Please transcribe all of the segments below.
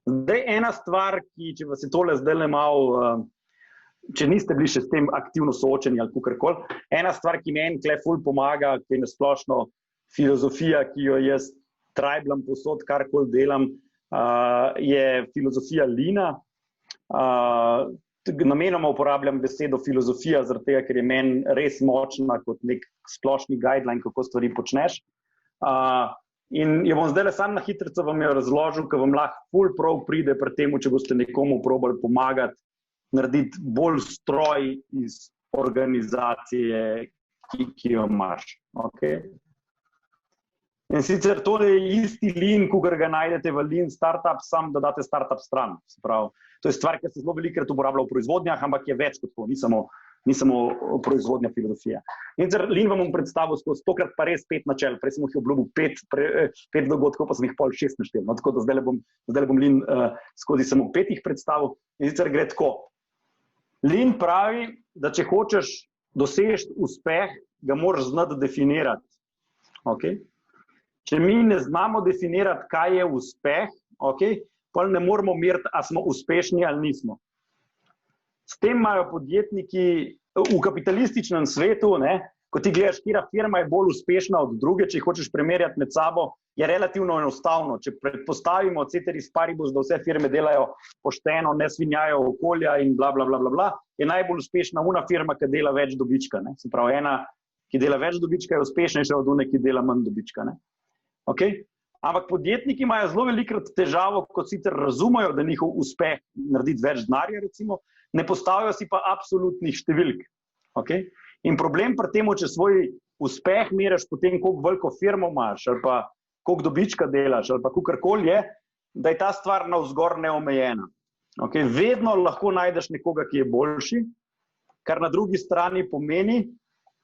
Zdaj, ena stvar, ki, če vas je tole zdaj le malo, če niste bili še s tem aktivno soočeni ali kakorkoli, ena stvar, ki meni tle ful pomaga, ki je nasplošno filozofija, ki jo jaz trajblam posod, karkoli delam, je filozofija Leana. Namenoma uporabljam besedo filozofija, zaradi tega, ker je meni res močna kot nek splošni guideline, kako stvari počneš. In jo bom zdaj sam na hitrico vam jo razložil, ker vam lahko ful prav pride pri temu, če boste nekomu probali pomagati, narediti bolj stroj iz organizacije, ki jo imaš. Okay? In sicer to je isti Lean, kot ga najdete v Lean Startup, sam da date startup stran. To je stvar, ki se zelo velikokrat uporablja v proizvodnjah, ampak je več kot to, ni samo proizvodnja filozofija. In sicer Lean vam bom predstavil skozi tokrat pa res 5 načel, prej sem jih obljubil 5 dogodkov, pa sem jih pol 6 naštel. No, tako da zdaj bom Lean skozi samo 5 jih predstavil. In sicer gre tako. Lean pravi, da če hočeš doseči uspeh, ga moraš znati definirati. Okay? Če mi ne znamo definirati, kaj je uspeh, okay, pol ne moramo meriti, a smo uspešni ali nismo. S tem imajo podjetniki v kapitalističnem svetu, ne, ko ti gledaš, katera firma je bolj uspešna od druge, če jih hočeš primerjati med sabo, je relativno enostavno. Če predpostavimo ceteris paribus, da vse firme delajo pošteno, ne svinjajo okolja in bla, bla, bla, bla, bla, je najbolj uspešna una firma, ki dela več dobička. Ne. Se pravi, ena, ki dela več dobička, je uspešnejša od une, ki dela manj dobička. Ne. Okay? Ampak podjetniki imajo zelo velikokrat težavo, ko sicer razumejo, da njihov uspeh narediti več denarja, recimo, ne postavijo si pa absolutnih številk. Okay? In problem pri tem, če svoj uspeh meriš po tem, koliko veliko firmo imaš, ali pa koliko dobička delaš, ali pa kakorkoli je, da je ta stvar navzgor neomejena. Okay? Vedno lahko najdeš nekoga, ki je boljši, kar na drugi strani pomeni,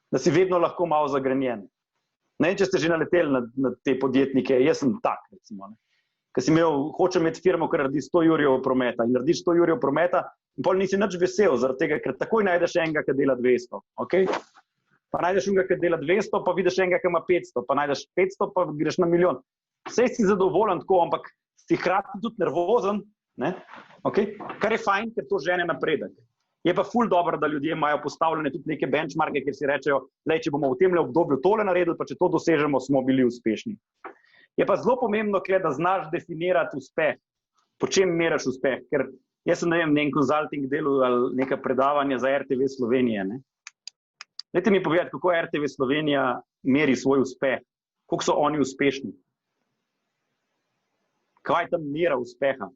da si vedno lahko malo zagrenjen. Ne vem, če ste že naleteli na te podjetnike, jaz sem tak, recimo. Ker si hočem imeti firmo, ki naredi 100 jurjev prometa in narediš 100 jurjev prometa in pol nisi nič vesel, zaradi tega, ker takoj najdeš enega, ki dela 200. Okay? Pa najdeš enega, ki dela 200, pa vidiš enega, ki ima 500, pa najdeš 500, pa greš na milijon. Vse si zadovoljen tako, ampak si hkrati tudi nervozen, ne? Okay? Kar je fajn, ker to žene napredek. Je pa ful dobro, da ljudje imajo postavljene tudi neke benchmarke, kjer si rečejo, če bomo v tem obdobju tole naredili, pa če to dosežemo, smo bili uspešni. Je pa zelo pomembno, da znaš definirati uspeh. Po čem meriš uspeh? Ker jaz sem en consulting delal ali neka predavanja za RTV Slovenije. Ne? Dajte mi povedati, kako RTV Slovenija meri svoj uspeh. Koliko so oni uspešni? Kaj je tam mera uspeha?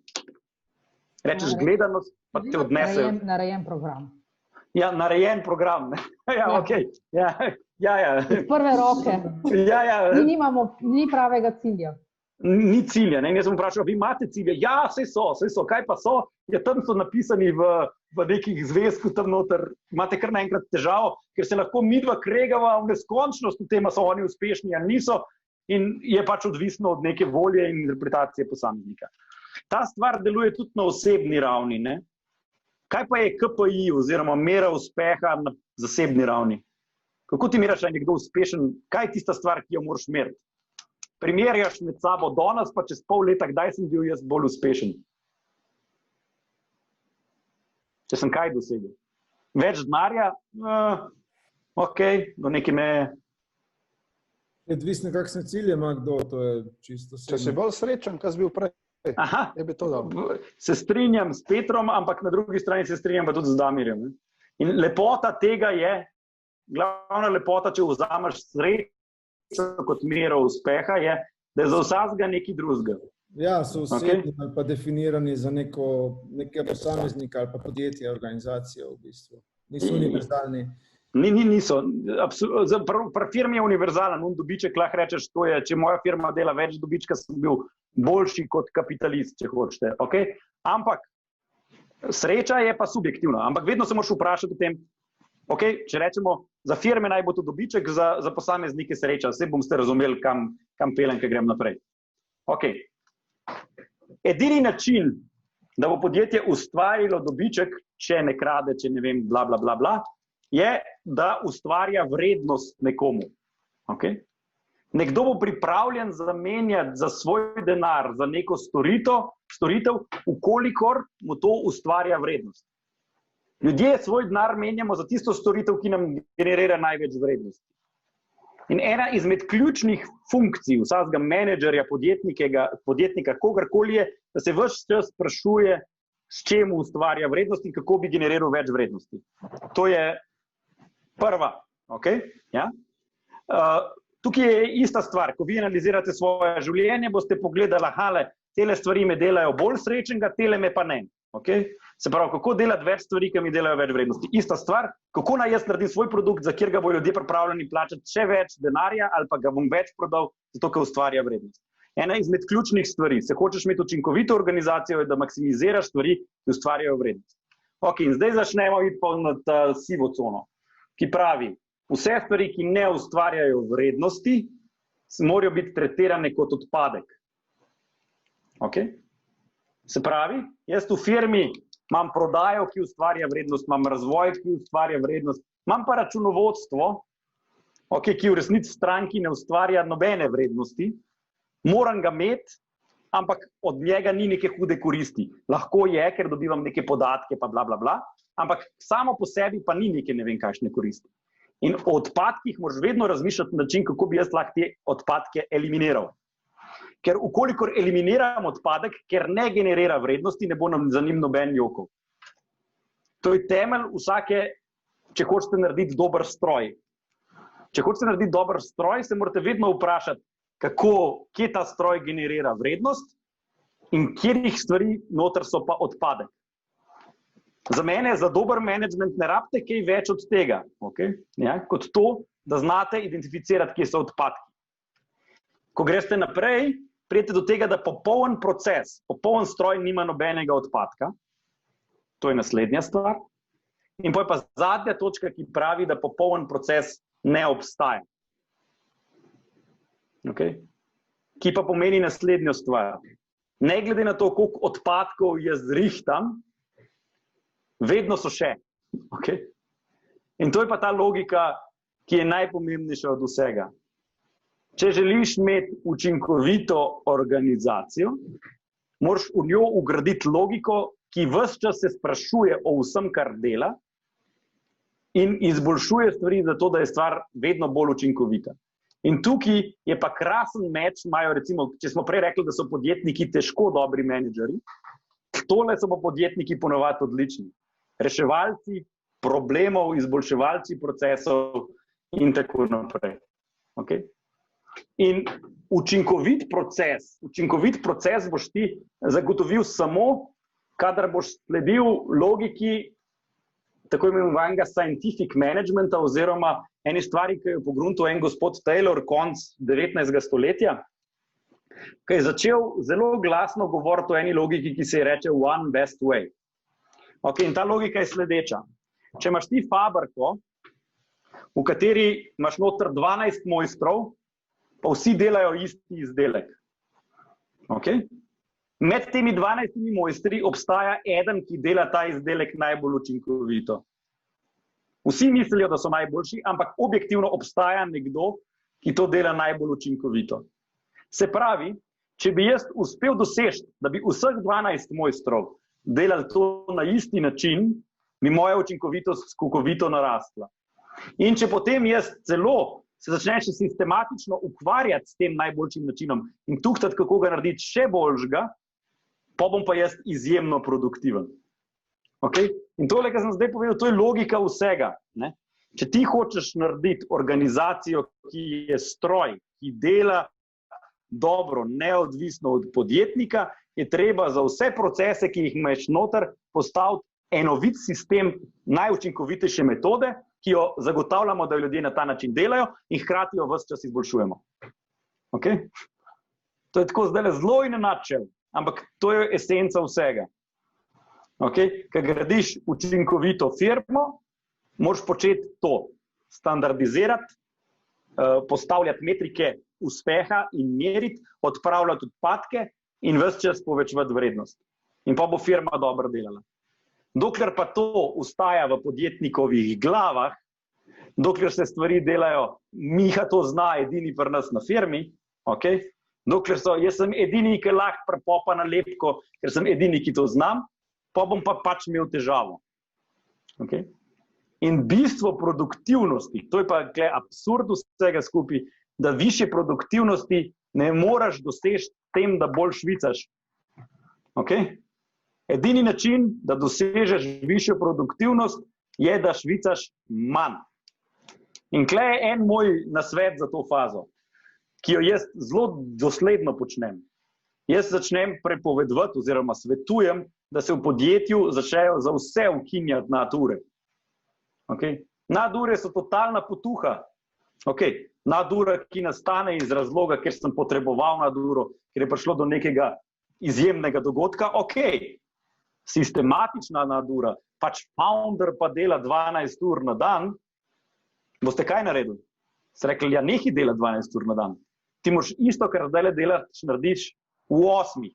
Rečeš gledanost, pa te odnesejo. Narejen program. Ja, narejen program. Ja, okej. Ja. Iz prve roke. Ja. Ni pravega cilja. Ni cilja. Ne? Jaz sem vprašal, vi imate cilje? Ja, vse so. Kaj pa so? Ja, tam so napisani v nekih zvezku tam noter. Imate kar naenkrat težavo, ker se lahko midva kregava v neskončnost, v tem, so oni uspešni ali niso, in je pač odvisno od neke volje in interpretacije posameznika. Ta stvar deluje tudi na osebni ravni. Ne? Kaj pa je KPI oziroma mera uspeha na zasebni ravni? Kako ti meraš, da je nekdo uspešen? Kaj je tista stvar, ki jo moraš meriti? Primerjaš med sabo danes, pa čez pol leta, kdaj sem bil jaz bolj uspešen? Če sem kaj dosegel? Več denarja? Do neke meje. Odvisno, kakšne cilje ima kdo, to je čisto osebno. Če si bolj srečen, kaj si bil prej? Aha, se strinjam s Petrom, ampak na drugi strani se strinjam pa tudi z Damirjem. Ne? In lepota tega je, glavna lepota, če vzameš srečo kot mero uspeha, je, da je za vsakega nekaj drugega. Ja, so osebni ali pa definirani za neke posameznika ali pa podjetje, organizacijo v bistvu. Niso univerzalni. Niso. Pri firmi je univerzalen, dobiček lahko rečeš, to je, če moja firma dela več dobička, sem bil boljši kot kapitalist, če hočete. Okay? Ampak sreča je pa subjektivna, ampak vedno se moraš vprašati o tem, okay, če rečemo, za firme naj bo to dobiček, za posameznike sreča, vse ste razumeli, kam pelem, ker grem naprej. Okay. Edini način, da bo podjetje ustvarilo dobiček, če ne krade, če ne vem, bla, bla, bla, je, da ustvarja vrednost nekomu. Okay? Nekdo bo pripravljen zamenjati za svoj denar, za neko storitev, ukolikor mu to ustvarja vrednost. Ljudje svoj denar menjamo za tisto storitev, ki nam generira največ vrednosti. In ena izmed ključnih funkcij vsakega menedžerja, podjetnika, kogarkoli je, da se ves čas sprašuje, s čem ustvarja vrednost in kako bi generiral več vrednosti. To je prva. Okay? Ja? Tukaj je ista stvar. Ko vi analizirate svoje življenje, boste pogledali, tele stvari me delajo bolj srečnega, tele me pa ne. Okay? Se pravi, kako delati več stvari, ki mi delajo več vrednosti. Ista stvar, kako naj jaz naredim svoj produkt, za kjer ga bodo ljudje pripravljeni plačati še več denarja ali pa ga bom več prodal, zato ker ustvarja vrednost. Ena izmed ključnih stvari, se hočeš imeti učinkovito organizacijo, je, da maksimiziraš stvari, ki ustvarjajo vrednost. Ok, in zdaj začnemo iti pa na ta sivo cono, ki pravi, vse stvari, ki ne ustvarjajo vrednosti, morajo biti tretirane kot odpadek. Ok? Se pravi, jaz v firmi imam prodajo, ki ustvarja vrednost, imam razvoj, ki ustvarja vrednost, imam pa računovodstvo, okay, ki v resnici stranki ne ustvarja nobene vrednosti, moram ga imeti, ampak od njega ni neke hude koristi. Lahko je, ker dobivam neke podatke, pa bla, bla, bla, ampak samo po sebi pa ni neke ne vem kakšne koristi. In o odpadkih moraš vedno razmišljati na način, kako bi jaz lahko te odpadke eliminiral. Ker ukolikor eliminiram odpadek, ker ne generira vrednosti, ne bo nam za njim noben jokov. To je temelj vsake, če hočete narediti dober stroj. Če hočete narediti dober stroj, se morate vedno vprašati, kje ta stroj generira vrednost in kjerih stvari noter so pa odpadek. Za mene, za dober management ne rabite kaj več od tega, okay? Ja? Kot to, da znate identificirati, kje so odpadki. Ko greste naprej, prijete do tega, da popoln proces, popoln stroj nima nobenega odpadka. To je naslednja stvar. In potem pa zadnja točka, ki pravi, da popoln proces ne obstaja. Okay? Ki pa pomeni naslednjo stvar. Ne glede na to, koliko odpadkov jaz zrihtam, vedno so še. Okay? In to je pa ta logika, ki je najpomembnejša od vsega. Če želiš imeti učinkovito organizacijo, moraš v njo vgraditi logiko, ki ves čas se sprašuje o vsem, kar dela in izboljšuje stvari zato, da je stvar vedno bolj učinkovita. In tukaj je pa krasen meč, imajo recimo, če smo prej rekli, da so podjetniki težko dobri menedžerji, tole so pa podjetniki ponovadi odlični. Reševalci problemov, izboljševalci procesov in tako naprej. Okay? In učinkovit proces boš ti zagotovil samo, kadar boš sledil logiki tako imenovanega scientific managementa oziroma eni stvari, ki je pogruntil en gospod Taylor konc 19. stoletja, ki je začel zelo glasno govoriti o eni logiki, ki se je reče one best way. Okay, in ta logika je sledeča. Če imaš ti fabriko, v kateri imaš noter 12 mojstrov, pa vsi delajo isti izdelek. Okay? Med temi 12 mojstri obstaja eden, ki dela ta izdelek najbolj učinkovito. Vsi mislijo, da so najboljši, ampak objektivno obstaja nekdo, ki to dela najbolj učinkovito. Se pravi, če bi jaz uspel doseči, da bi vseh 12 mojstrov delali to na isti način, bi moja učinkovitost skokovito narastla. In če potem jaz celo se začneš sistematično ukvarjati s tem najboljšim načinom in tuhtati, kako ga narediti še boljšega, pa bom pa jaz izjemno produktiven. Okay? In tole, kar sem zdaj povedal, to je logika vsega. Ne? Če ti hočeš narediti organizacijo, ki je stroj, ki dela dobro, neodvisno od podjetnika, je treba za vse procese, ki jih imaš noter, postaviti enovit sistem najučinkovitejše metode, ki jo zagotavljamo, da ljudje na ta način delajo in hkrati jo ves čas izboljšujemo. Okay? To je tako zdaj zelo in načel, ampak to je esenca vsega. Okay? Ker gradiš učinkovito firmo, moraš početi to, standardizirati, postavljati metrike uspeha in meriti, odpravljati odpadke in ves čas povečevati vrednost. In pa bo firma dobro delala. Dokler pa to ostaja v podjetnikovih glavah, dokler se stvari delajo, Miha to zna, edini pri nas na firmi, okay? Dokler jaz sem edini, ki lahko prepopa nalepko, ker sem edini, ki to znam, pa bom pa pač imel težavo. Okay? In bistvo produktivnosti, to je pa absurd vsega skupaj, da višje produktivnosti ne moraš doseči tem, da bolj švicaš. Okay? Edini način, da dosežeš višjo produktivnost, je, da švicaš manj. In tle je en moj nasvet za to fazo, ki jo jaz zelo dosledno počnem. Jaz začnem prepovedovati oziroma svetujem, da se v podjetju začnejo za vse ukinjati nadure. Okay? Nadure so totalna potuha. Okay. Nadura, ki nastane iz razloga, ker sem potreboval naduro, ker je prišlo do nekega izjemnega dogodka. Okay. Sistematična nadura, pač founder pa dela 12 ur na dan, boste kaj naredili? Ste rekli, ja, nekaj dela 12 ur na dan. Ti moraš isto, kar zdaj delaš, narediš v 8.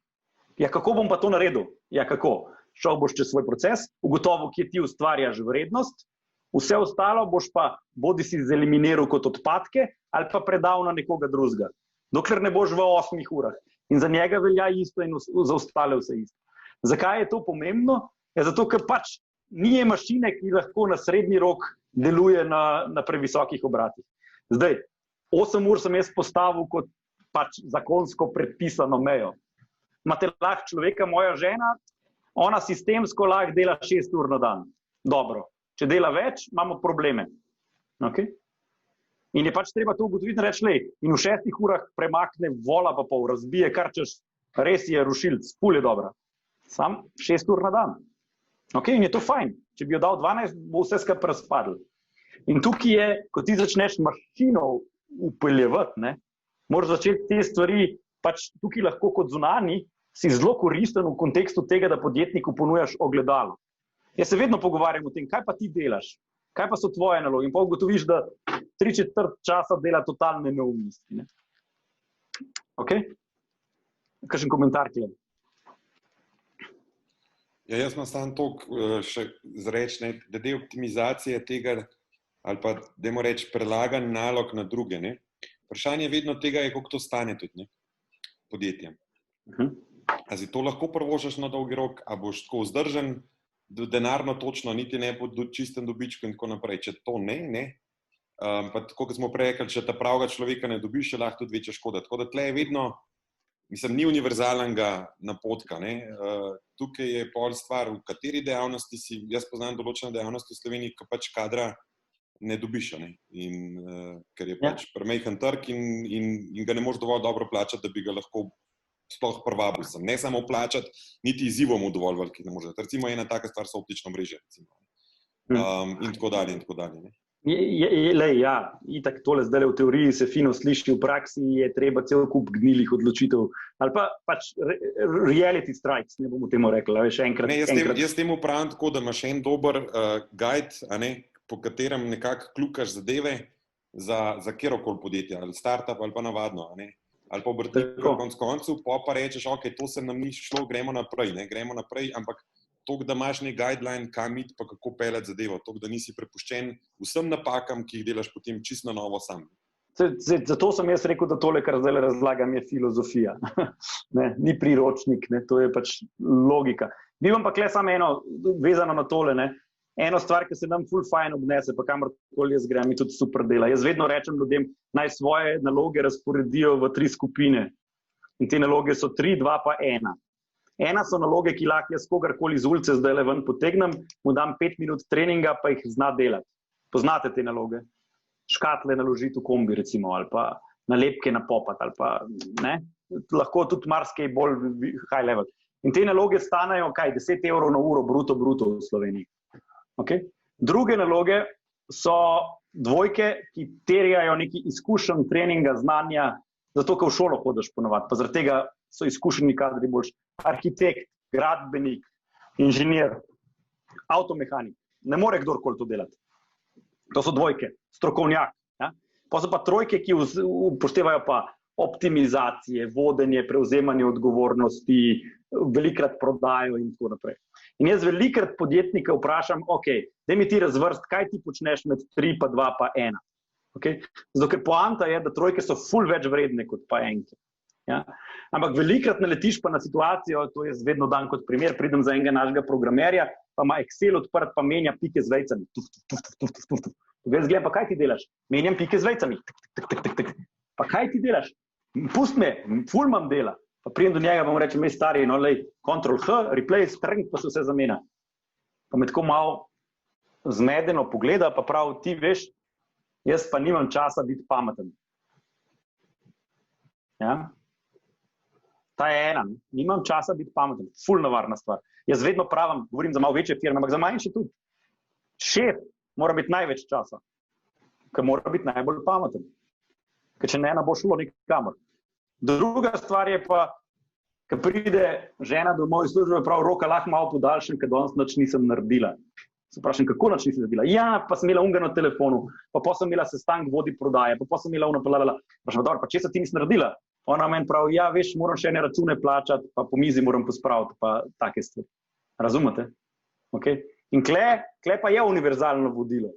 Ja, kako bom pa to naredil? Ja, kako? Šel boš čez svoj proces, ugotovil, kje ti ustvarjaš vrednost, vse ostalo boš pa bodi si zeliminiral kot odpadke ali pa predal na nekoga drugega. Dokler ne boš v 8 urah. In za njega velja isto in za ostale vse isto. Zakaj je to pomembno? Ja, zato, ker pač ni mašine, ki lahko na srednji rok deluje na previsokih obratih. Zdaj, 8 ur sem jaz postavil kot pač zakonsko predpisano mejo. Imate lahko človeka, moja žena, ona sistemsko lahko dela 6 ur na dan. Dobro. Če dela več, imamo probleme. Okay? In je pač treba to ugotoviti in reči, in v 6 urah premakne vola pa pol, razbije, kar češ, res je rušilc, ful je dobra. Sam 6 ur na dan. Okay? In je to fajn. Če bi jo dal 12, bo vse skupaj razpadlo. In tukaj je, ko ti začneš mašino upeljevati, moraš začeti te stvari, pač tukaj lahko kot zunanji, si zelo koristen v kontekstu tega, da podjetniku ponujaš ogledalo. Jaz se vedno pogovarjam o tem, kaj pa ti delaš, kaj pa so tvoje naloge. In pa ugotoviš, da 3/4 časa dela totalne neumnosti. Ne? Ok? Kakšen komentar, Klen? Ja, jaz imam samo toliko še zreči, glede optimizacije tega, ali pa, dajmo reči, prelagan nalog na druge. Ne? Vprašanje vedno tega je, koliko to stane tudi podjetjem. A si to lahko prvožeš na dolgi rok, a boš tako vzdržen, denarno točno, niti ne po čistem dobičku in tako naprej. Če to ne. Pa tako, kot smo prej rekli, če ta pravega človeka ne dobiš, je lahko tudi večja škoda. Tako da tle je vedno, mislim, ni univerzalnega napotka. Ne? Tukaj je pol stvar, v kateri dejavnosti si, jaz poznam določene dejavnosti v Sloveniji, ki pač kadra ne dobiš, ne? Ker je pač premajhen trg in ga ne moreš dovolj dobro plačati, da bi ga lahko sploh prvabil sem. Ne samo plačati, niti izzivom v dovolj velikih ne moreš. Recimo ena taka stvar so optično mreže. In tako dalje, in tako dalje. Ne? Ja, itak tole zdaj v teoriji se fino sliši, v praksi je treba cel kup gnilih odločitev. Ali pa pač reality strikes, ne bomo temu rekli. Jaz temu pravim tako, da imaš en dober guide, po katerem nekako kljukaš zadeve za kjerokoli podjetje, ali startup, ali pa navadno, ali pa obrtnik konec koncev, pa rečeš, ok, to se nam ni šlo, gremo naprej, ampak toliko, da imaš nek guideline, kam iti, pa kako peljati zadevo, toliko, da nisi prepuščen vsem napakam, ki jih delaš potem čisto na novo sam. Zato sem jaz rekel, da tole, kar zdaj razlagam, je filozofija. Ni priročnik, to je pač logika. Bi vam pa kle samo eno, vezano na tole, eno stvar, ki se nam ful fajn obnese, pa kamorkoli jaz grem, mi tudi super dela. Jaz vedno rečem ljudem, naj svoje naloge razporedijo v 3 skupine. In te naloge so 3, 2 pa 1. Ena so naloge, ki lahko jaz kogarkoli z ulice zdaj le ven potegnem, mu dam 5 minut treninga, pa jih zna delati. Poznate te naloge? Škatle naložiti v kombi, recimo, ali pa nalepke napopati, ali pa lahko tudi marsikaj bolj high level. In te naloge stanejo, 10 evrov na uro bruto v Sloveniji. Okay. Druge naloge so dvojke, ki terjajo neki izkušenj, treninga, znanja, zato, ker v šolo hodiš ponovadi. Pa zaradi tega so izkušeni kadri boljši. Arhitekt, gradbenik, inženir, avtomehanik. Ne more kdorkoli to delati. To so dvojke, strokovnjak. Ja? Pa so pa trojke, ki upoštevajo pa optimizacije, vodenje, prevzemanje odgovornosti, velikrat prodajo in tako naprej. In jaz velikrat podjetnika vprašam, ok, daj mi ti razvrst, kaj ti počneš med 3, pa 2, pa 1. Okay? Zato, ker poanta je, da trojke so ful več vredne kot pa enke. Ja? Ampak velikrat naletiš pa na situacijo, to jaz vedno dam kot primer, pridem za enega našega programerja, pa ima Excel odprt, pa menja pike z vejcami. Jaz gledam, pa kaj ti delaš? Menjam pike z vejcami. Pa kaj ti delaš? Pust me, ful imam dela. Pa pridem do njega, pa mu rečem, stari, no lej, Ctrl-H, replace, pa se vse zamenja. Pa me tako malo zmedeno pogleda, pa prav, ti veš, jaz pa nimam časa biti pameten. Ja? Ta je ena, nimam časa biti pameten, ful nevarna stvar. Jaz vedno pravim, govorim za malo večje firme, ampak za manjše tudi. Šef mora biti največ časa, ker mora biti najbolj pameten. Ker če ne bo šlo nikamor. Druga stvar je pa, ko pride žena domov iz službe, prav roka lahko malo podaljšam, ker danes nič nisem naredila. Se vprašam, kako nič nisem naredila? Ja, pa sem imela unga na telefonu, pa sem imela sestanek vodi prodaje, pa sem imela unapeljala. Vprašam, dobro, pa česa ti nisi naredila? Ona meni pravi, ja, veš, moram še ene račune plačati, pa po mizi moram pospraviti, pa take stvari. Razumete? Okay? In kle pa je univerzalno vodilo.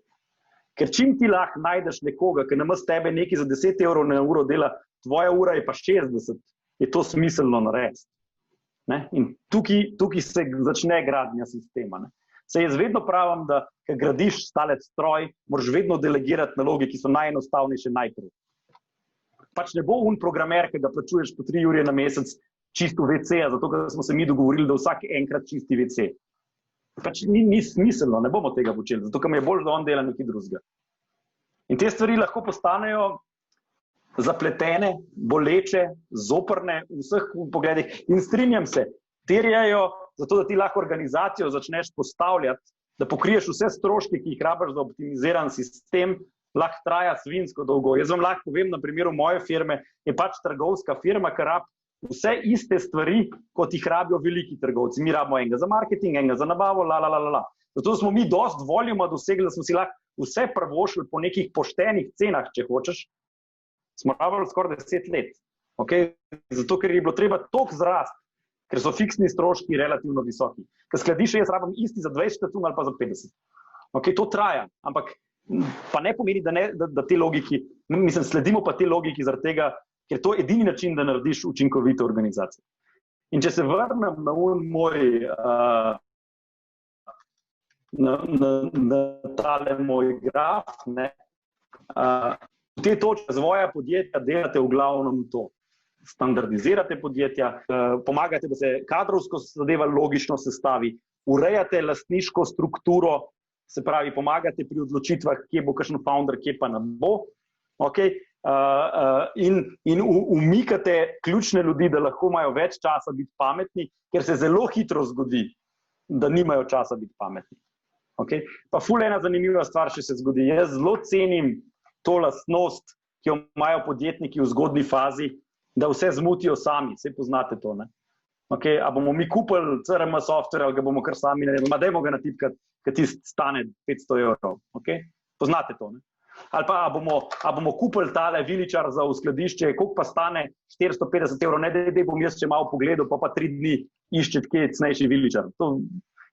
Ker čim ti lahko najdeš nekoga, ki namesto tebe nekaj za 10 evrov na uro dela, tvoja ura je pa 60, je to smiselno narediti. In tukaj se začne gradnja sistema. Ne? Se jaz vedno pravim, da ko gradiš stalec stroj, moraš vedno delegirati naloge, ki so najenostavnejše najprej. Pač ne bo programer, ki ga plačuješ po 3 ure na mesec, čisto WC-ja, zato ker smo se mi dogovorili, da vsak enkrat čisti WC. Pač ni smiselno, ne bomo tega počeli, zato ker mi je bolj, da on dela nekaj drugega. In te stvari lahko postanejo zapletene, boleče, zoprne v vseh pogledih. In strinjam se, terjajo, zato da ti lahko organizacijo začneš postavljati, da pokriješ vse stroške, ki jih rabiš za optimiziran sistem, lahko traja svinjsko dolgo. Jaz vam lahko povem, na primeru moje firme je pač trgovska firma, ki rabi vse iste stvari, kot jih rabijo veliki trgovci. Mi rabimo enega za marketing, enega za nabavo, Zato smo mi dost voljoma dosegli, da smo si lahko vse prvošli po nekih poštenih cenah, če hočeš. Smo rabili skoraj 10 let. Okay? Zato, ker je bilo treba toliko zrasti, ker so fiksni stroški relativno visoki. Ker skladišče jaz rabim isti za 20 račun ali pa za 50. Okay? To traja, ampak pa ne pomeni, da te logiki, mislim, sledimo pa te logiki zaradi tega, ker to je edini način, da narediš učinkovito organizacijo. In če se vrnem na tale moj graf, v te točke razvoja podjetja delate v glavnem to. Standardizirate podjetja, pomagate, da se kadrovsko zadeva logično sestavi, urejate lastniško strukturo, se pravi, pomagate pri odločitvah, kje bo kakšen founder, kje pa ne bo. Okay? In umikate ključne ljudi, da lahko imajo več časa biti pametni, ker se zelo hitro zgodi, da nimajo časa biti pametni. Okay? Pa ful ena zanimiva stvar še se zgodi. Jaz zelo cenim to lastnost, ki jo imajo podjetniki v zgodnji fazi, da vse zmutijo sami, saj poznate to. Ne? Okay? A bomo mi kupili CRM software ali ga bomo kar sami naredili, dajmo ga natipkati, ker tisti stane 500 evrov. Okay? Poznate to, ne? Ali pa, a bomo kupili tale viličar za uskladišče, koliko pa stane 450 evrov, ne da bom jaz še malo pogledal, pa 3 dni iščeti, kje je cenejši viličar.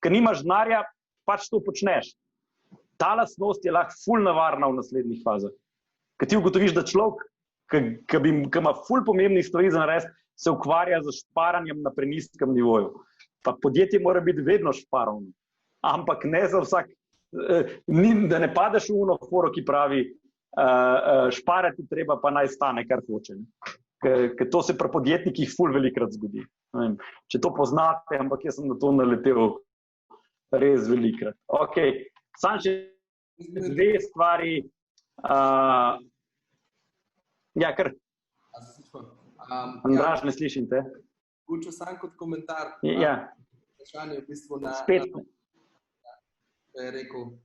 Ker nimaš denarja, pač to počneš. Ta lastnost je lahko ful nevarna v naslednjih fazah. Ker ti ugotoviš, da človek, ki ima ful pomembnih stvari za narediti, se ukvarja z šparanjem na prenizkem nivoju. Pa podjetje mora biti vedno šparovno, ampak ne za vsak. Da ne padeš v uno foro, ki pravi, šparati treba, pa naj stane, kar hoče. Ker to se pri podjetnikih ful velikrat zgodi. Če to poznate, ampak jaz sem na to naletel res velikrat. Ok, sam še 2 stvari. Ja, kar. Andraž, ne slišim te. Učil sam kot komentar. Ja. Vprašanje v bistvu na... Spet. Je rekel,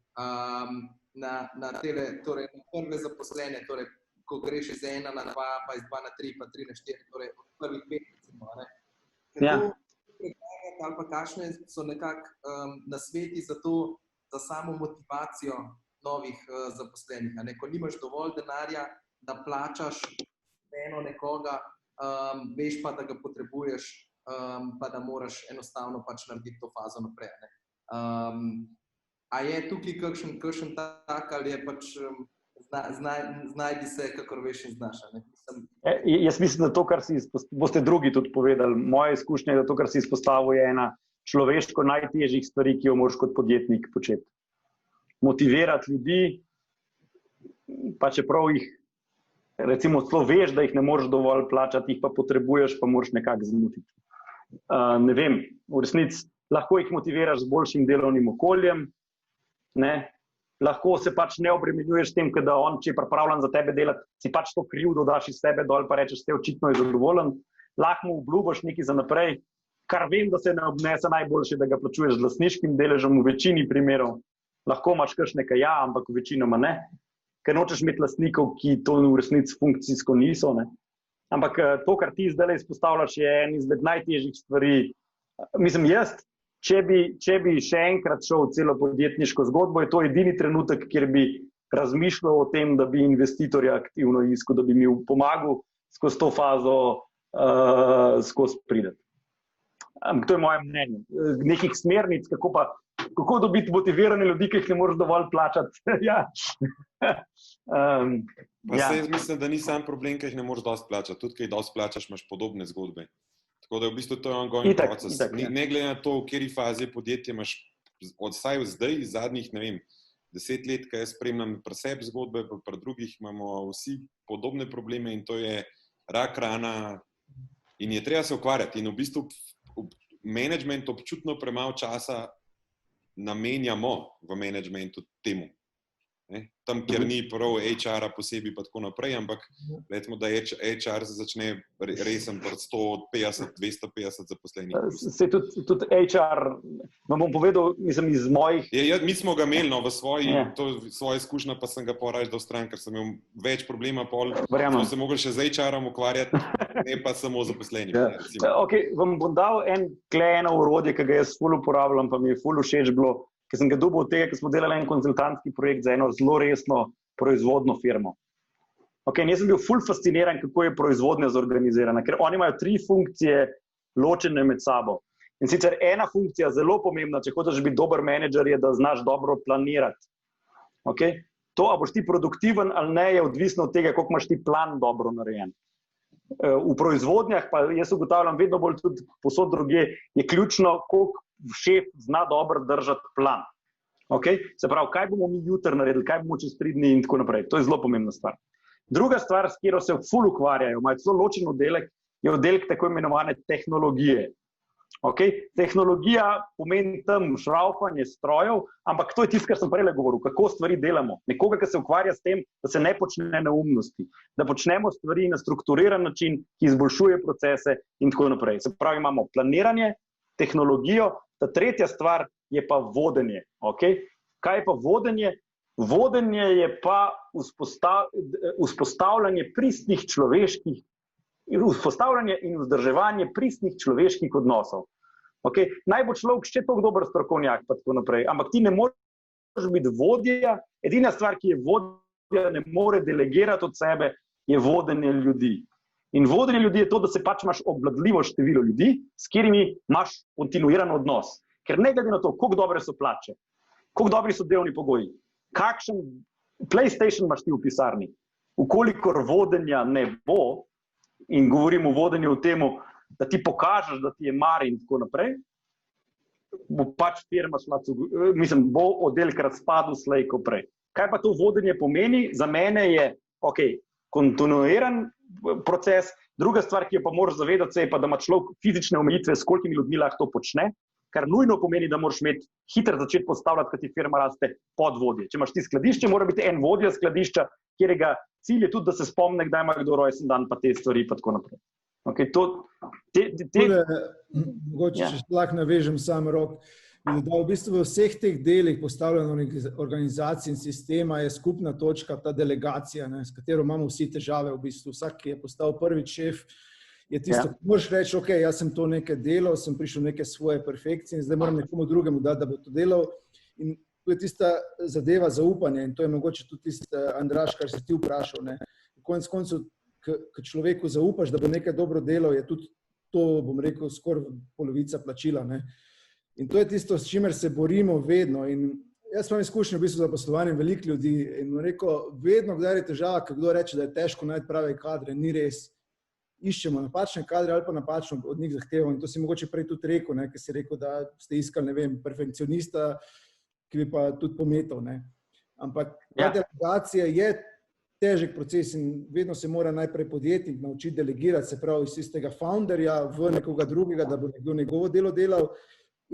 na prve zaposlene, torej, ko greš iz 1 na 2, pa iz 2 na 3, pa 3 na 4, torej od prvih 5, recimo, ne. Kako predlagati ali pa kakšne so nekako nasveti za to, za samo motivacijo novih zaposlenih, ne. Ko nimaš dovolj denarja, da plačaš eno nekoga, veš pa, da ga potrebuješ pa da moraš enostavno pač narediti to fazo naprej. Ne. A je tukaj kakšen tak, ali je pač znajdi se, kakor veš in znaš? Ne? Jaz mislim, da to, kar boste drugi tudi povedali, moja izkušnja je, da to, kar si izpostavil, je ena človeško najtežjih stvari, ki jo moraš kot podjetnik početi. Motivirati ljudi, pa čeprav jih recimo celo veš, da jih ne moreš dovolj plačati, jih pa potrebuješ, pa moraš nekako zmotiti. Ne vem, v resnici lahko jih motiviraš z boljšim delovnim okoljem, ne? Lahko se pač ne obremenjuješ s tem, da on, če je pripravljen za tebe delati, si pač to krivdo daš iz sebe dol, pa rečeš, ste očitno je zadovoljen, lahko mu obljubiš nekaj za naprej, kar vem, da se ne obnese najboljše, da ga plačuješ z lastniškim deležem v večini primerov. Lahko imaš kakšnega ja, ampak v večinoma ne, ker nočeš imeti lastnikov, ki to v resnici funkcijsko niso. Ne. Ampak to, kar ti zdaj izpostavljaš, je en izmed najtežjih stvari. Mislim, jaz, če bi še enkrat šel celo podjetniško zgodbo, je to edini trenutek, kjer bi razmišljal o tem, da bi investitorja aktivno iskal, da bi mi pomagal skozi to fazo skozi prideti. To je moje mnenje. Nekih smernic, kako dobiti motivirane ljudi, ki jih ne moreš dovolj plačati. Ja. Jaz mislim, da ni sam problem, ki jih ne moreš dosti plačati. Tudi, ki jih dosti plačaš, imaš podobne zgodbe. Tako da v bistvu to je ongoing proces. Ne glede na to, v kateri fazi podjetja imaš, vsaj zdaj, zadnjih, ne vem, 10 let, ko jaz spremljam pri sebi zgodbe, pa pri drugih imamo vsi podobne probleme in to je rak rana in je treba se ukvarjati. In v bistvu management občutno premalo časa namenjamo v managementu temu. Tam, kjer ni prav HR-a posebej pa tako naprej, ampak recimo, da HR začne resen pred 150, 250 zaposlenih. Se tudi HR, vam bom povedal, mislim, iz mojih... Mi smo ga imeli, no, v svoji izkušnji, pa sem ga poraž dal stran, ker sem imel več problema, smo se mogli še z HR-om ukvarjati, ne pa samo zaposlenim. Okay, vam bom dal eno orodje, ki ga jaz ful uporabljam, pa mi je ful všeč bilo, ker sem ga dobil od tega, ker smo delali en konzultantski projekt za eno zelo resno proizvodno firmo. Jaz sem bil ful fasciniran, kako je proizvodnja zorganizirana, ker oni imajo 3 funkcije ločene med sabo. In sicer ena funkcija, zelo pomembna, če hočeš biti dober menedžer, je, da znaš dobro planirati. To, a boš ti produktiven ali ne, je odvisno od tega, koliko imaš ti plan dobro narejen. V proizvodnjah, pa jaz ugotavljam vedno bolj tudi posod drugje, je ključno, koliko šef zna dobro držati plan. Se pravi, kaj bomo mi jutri naredili, kaj bomo čez 3 dni in tako naprej. To je zelo pomembna stvar. Druga stvar, s katero se ful ukvarjajo, imajo zelo ločen oddelek, je oddelek tako imenovane tehnologije. Tehnologija pomeni tam šraufanje strojev, ampak to je tisto, kar sem prej govoril, kako stvari delamo. Nekoga, ki se ukvarja s tem, da se ne počne neumnosti, da počnemo stvari na strukturiran način, ki izboljšuje procese in tako naprej. Se pravi, imamo planiranje, tehnologijo, ta tretja stvar je pa vodenje. Kaj je pa vodenje? Vodenje je pa vzpostavljanje pristnih človeških, vzpostavljanje in vzdrževanje pristnih človeških odnosov. Naj bo človek še toliko dober strokovnjak, pa tako naprej, ampak ti ne moreš biti vodja. Edina stvar, ki je vodja, ne more delegirati od sebe, je vodenje ljudi. In vodenje ljudi je to, da se pač imaš obvladljivo število ljudi, s katerimi imaš kontinuiran odnos. Ker ne glede na to, koliko dobre so plače, koliko dobri so delovni pogoji, kakšen PlayStation imaš ti v pisarni, ukolikor vodenja ne bo, in govorim o vodenju o temu, da ti pokažeš, da ti je mar in tako naprej, bo pač firma šla, bo oddelek razpadel slej ko prej. Kaj pa to vodenje pomeni? Za mene je, kontinuiran proces. Druga stvar, ki jo pa moraš zavedati se, je pa, da ima človek fizične omejitve, s kolikimi ljudmi lahko to počne, kar nujno pomeni, da moraš hitro začeti postavljati, kad ti firma raste pod vodje. Če imaš ti skladišče, mora biti en vodja skladišča, kjerega cilj je tudi, da se spomne, kdaj ima kdo rojsten dan, pa te stvari, pa tako naprej. Mogoče, če lahko navežem sam Rok, da v bistvu v vseh teh delih postavljenih organizacij in sistema je skupna točka ta delegacija, s katero imamo vsi težave v bistvu. Vsak, ki je postal prvi šef, je tisto, ko moraš reči, jaz sem to nekaj delal, sem prišel neke svoje perfekcije in zdaj moram nekomu drugemu dati, da bo to delal. In to je tista zadeva zaupanja in to je mogoče tudi tisto, Andraž, kar si ti vprašal. Konec koncev, ko človeku zaupaš, da bo nekaj dobro delal, je tudi to, bom rekel, skoraj polovica plačila. Ne. In to je tisto, s čimer se borimo vedno. In jaz imam izkušnje v bistvu za poslovanje veliko ljudi in rekel, vedno, kdaj je težava, ko kdo reče, da je težko najti prave kadre, ni res. Iščemo napačne kadre ali pa napačno od njih zahtevamo. In to si mogoče prej tudi rekel, ne, ker si rekel, da ste iskali, ne vem, perfekcionista, ki bi pa tudi pometal. Ne. Ampak ta delegacija je težek proces in vedno se mora najprej podjetnik naučiti delegirati, se pravi iz istega founderja v nekoga drugega, da bo nekdo njegovo delo delal.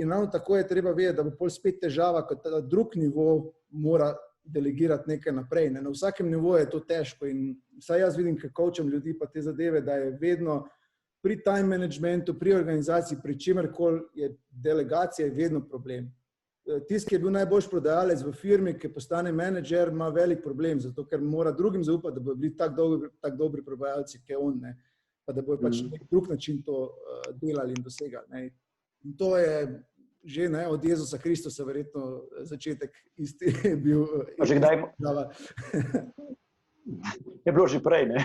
In ravno tako je treba vedeti, da bo pol spet težava, ko ta drug nivo mora delegirati nekaj naprej. Ne. Na vsakem nivoju je to težko in vsaj jaz vidim, kako coacham ljudi pa te zadeve, da je vedno pri time managementu, pri organizaciji, pri čemerkoli je delegacija je vedno problem. Tisti, ki je bil najboljši prodajalec v firmi, ki postane menedžer, ima velik problem, zato ker mora drugim zaupati, da bodo bili tak dobri prodajalci, kot je on, ne. Pa da bodo pač na nek drug način to delali in dosegali. Ne. In to je že ne, od Jezusa Kristusa verjetno začetek isti je bil. Že kdaj? Je bilo že prej, ne.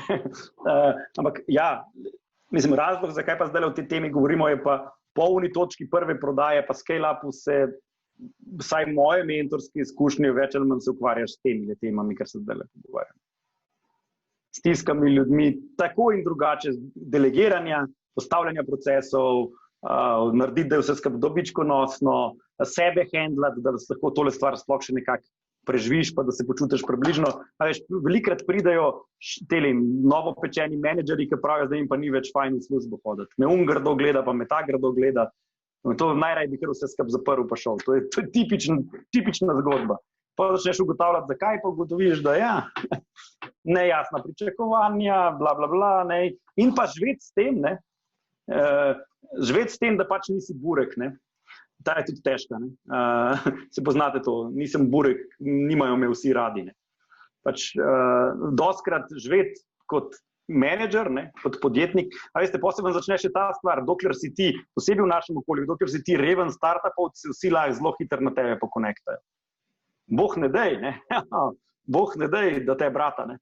Ampak ja, mislim, razlog, zakaj pa zdaj o tej temi govorimo, je pa po uni točki prve prodaje, pa scale-upu se, vsaj moje mentorske izkušnje, več ali manj se ukvarjaš s temi temami, kar se zdaj pogovarjam. Stiskami ljudmi, tako in drugače, delegiranja, postavljanja procesov, narediti, da je vse skupaj dobičkonosno, sebe handlati, da se lahko tole stvar sploh še nekako preživiš, pa da se počutiš približno. Velikrat pridejo teli novopečeni menedžeri, ki pravijo, da jim pa ni več fajn v službo hoditi. Me grdo gleda, pa me ta grdo gleda. To najraje bi kar vse skupaj zaprl pa šel. To je tipična zgodba. Pa začneš ugotavljati, zakaj, pa ugotoviš, da ja, nejasna pričakovanja, bla, bla, bla, ne. In pa živeti s tem, ne. Živeti s tem, da pač nisi burek, ne. Ta je tudi težka, ne. Se poznate to, nisem burek, nimajo me vsi radi, ne. Pač dostkrat živeti kot menedžer, ne, kot podjetnik, a veste, posebej začneš še ta stvar, dokler si ti, posebej v našem okolju, dokler si ti reven startupov, se vsi lahko zelo hitro na tebe pokonektajo. Boh ne dej, ne. Boh ne dej, da te brata, ne.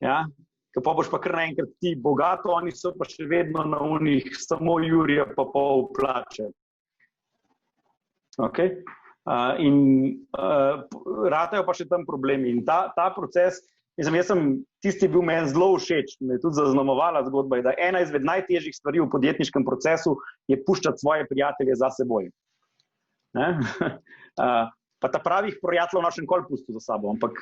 Ja. Pa boš pa kar naenkrat ti bogato, oni so pa še vedno na unih samo Jurija pa pol plače. Ok? In ratajo pa še tam problemi. In ta proces, mislim, jaz sem, tisti je bil meni zelo všeč, me je tudi zaznamovala zgodba, da ena izmed najtežjih stvari v podjetniškem procesu je puščati svoje prijatelje za seboj. Ne? Pa ta pravih prijateljev naš nikoli pustil za sabo, ampak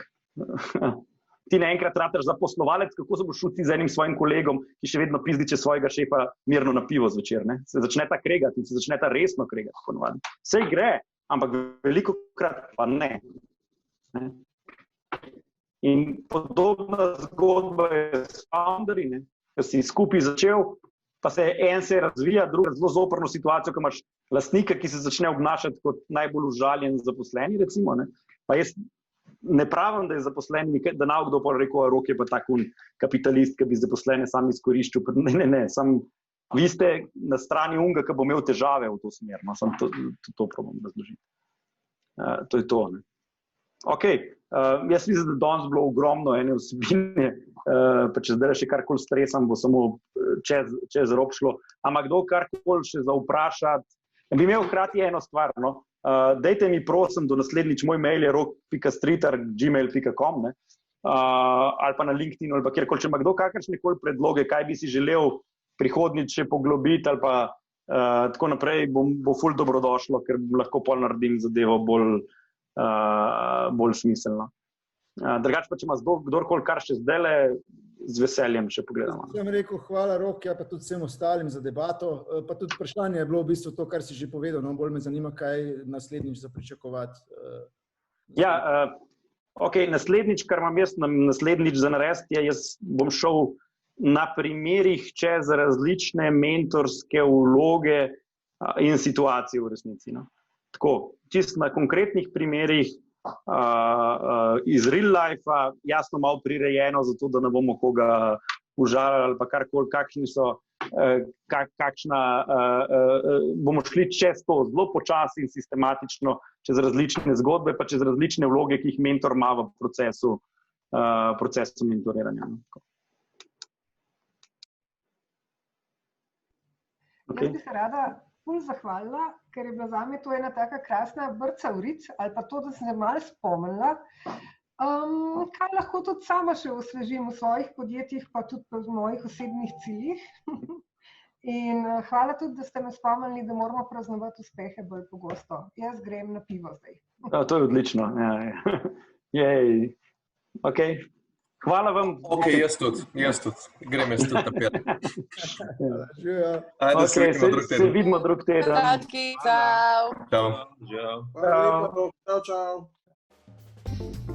ti naenkrat rataš zaposlovalec, kako se boš šel ti z enim svojim kolegom, ki še vedno pizdi čez svojega šefa mirno na pivo zvečer, ne? Se začne ta kregati in se začne ta resno kregati, ponovadi. Sej gre, ampak velikokrat pa ne. In podobna zgodba je s founderji, ne? Ker si skupaj začel, pa se en se razvija, druga zelo zoprno situacijo, ko imaš lastnika, ki se začne obnašati kot najbolj užaljen zaposleni, recimo, ne? Pa jaz ne pravim, da je zaposleni, da nav kdo pol rekel, Rok je pa tak kapitalist, ki bi zaposlene sam izkoriščil. Ne, sam vi ste na strani unga, ki bo imel težave v to smer, no, sam to probam razložiti. To je to, ne. Ok, jaz mislim, da danes bilo ogromno ene vsebine, pa če zdaj še karkoli stresam, bo samo čez rob šlo. Ampak kdo karkoli še za vprašati, bi imel hkrati eno stvar, no. Dajte mi prosim do naslednjič, moj mail je rok.stritar@gmail.com, ali pa na LinkedIn ali pa kjerkoli, če ima kdo kakršnekoli predloge, kaj bi si želel prihodnjič še poglobiti ali pa tako naprej, bo ful dobrodošlo, ker lahko pol naredim zadevo bolj smiselno. Drugače pa, če ima kdorkoli kar še zdajle, z veseljem še pogledamo. Sem rekel, hvala Rok, ja pa tudi vsem ostalim za debato, pa tudi vprašanje je bilo v bistvu to, kar si že povedal, no, bolj me zanima, kaj naslednjič za pričakovati. Ja, ok, naslednjič, kar imam jaz naslednjič za narediti, je, jaz bom šel na primerih čez različne mentorske vloge in situacije v resnici, no. Tako, čisto na konkretnih primerih, iz real life-a, jasno malo prirejeno, zato da ne bomo koga užalili ali pa karkoli, kakšni so, bomo šli čez to zelo počasi in sistematično, čez različne zgodbe, pa čez različne vloge, ki jih mentor ima v procesu mentoriranja. Okay. Jaz bi se rada ful zahvalila, ker je bila zame to ena taka krasna brca v ric, ali pa to, da sem se malo spomnila, kaj lahko tudi sama še osvežim v svojih podjetjih, pa tudi v mojih osebnih ciljih. In hvala tudi, da ste me spomnili, da moramo praznovati uspehe bolj pogosto. Jaz grem na pivo zdaj. To je odlično. Jej. Okay. Hvala vam. Ok, jaz tudi. Grem jaz tudi na pivo. Živijo. Se vidimo drug teden. Kratki, ciao. Čau. Hvala lepa, čau, čau.